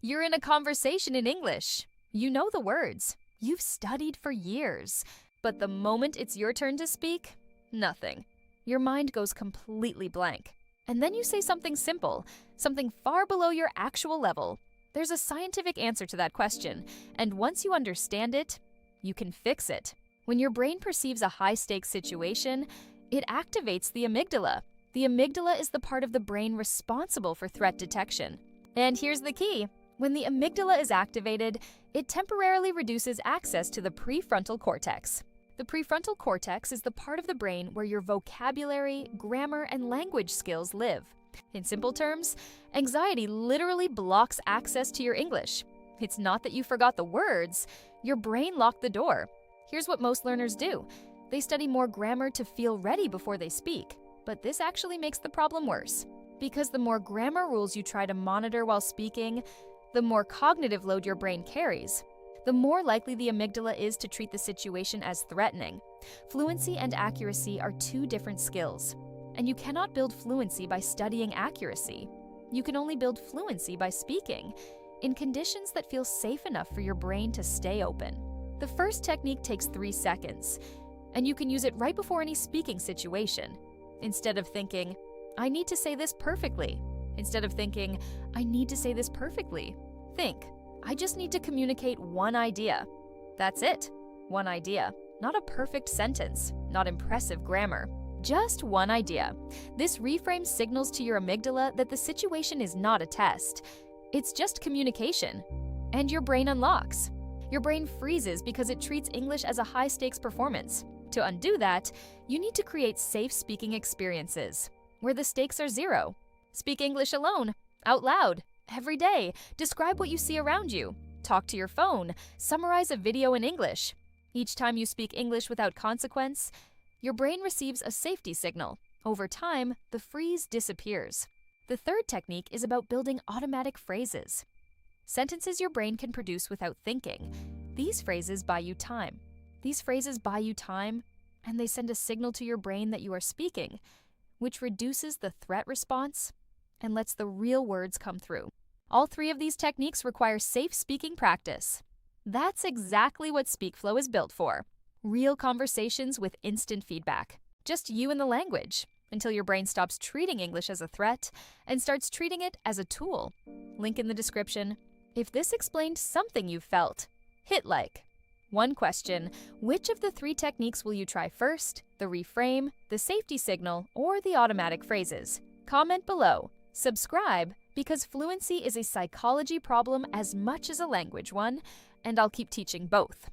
You're in a conversation in English. You know the words. You've studied for years. But the moment it's your turn to speak, nothing. Your mind goes completely blank. And then you say something simple, something far below your actual level. There's a scientific answer to that question, and once you understand it, you can fix it. When your brain perceives a high-stakes situation, it activates the amygdala. The amygdala is the part of the brain responsible for threat detection. And here's the key. When the amygdala is activated, it temporarily reduces access to the prefrontal cortex. The prefrontal cortex is the part of the brain where your vocabulary, grammar, and language skills live. In simple terms, anxiety literally blocks access to your English. It's not that you forgot the words, your brain locked the door. Here's what most learners do. They study more grammar to feel ready before they speak. But this actually makes the problem worse. Because the more grammar rules you try to monitor while speaking, the more cognitive load your brain carries. The more likely the amygdala is to treat the situation as threatening. Fluency and accuracy are two different skills. And you cannot build fluency by studying accuracy. You can only build fluency by speaking, in conditions that feel safe enough for your brain to stay open. The first technique takes 3 seconds, and you can use it right before any speaking situation. Instead of thinking, I need to say this perfectly. Instead of thinking, I need to say this perfectly. Think, I just need to communicate one idea. That's it. One idea. Not a perfect sentence, not impressive grammar. Just one idea. This reframe signals to your amygdala that the situation is not a test. It's just communication. And your brain unlocks. Your brain freezes because it treats English as a high-stakes performance. To undo that, you need to create safe speaking experiences, where the stakes are zero. Speak English alone, out loud, every day. Describe what you see around you. Talk to your phone. Summarize a video in English. Each time you speak English without consequence, your brain receives a safety signal. Over time, the freeze disappears. The third technique is about building automatic phrases. Sentences your brain can produce without thinking. These phrases buy you time. These phrases buy you time, and they send a signal to your brain that you are speaking, which reduces the threat response and lets the real words come through. All 3 of these techniques require safe speaking practice. That's exactly what Speakfloe is built for. Real conversations with instant feedback. Just you and the language, until your brain stops treating English as a threat and starts treating it as a tool. Link in the description. If this explained something you felt, hit like. One question, which of the 3 techniques will you try first? The reframe, the safety signal, or the automatic phrases? Comment below. Subscribe, because fluency is a psychology problem as much as a language one, and I'll keep teaching both.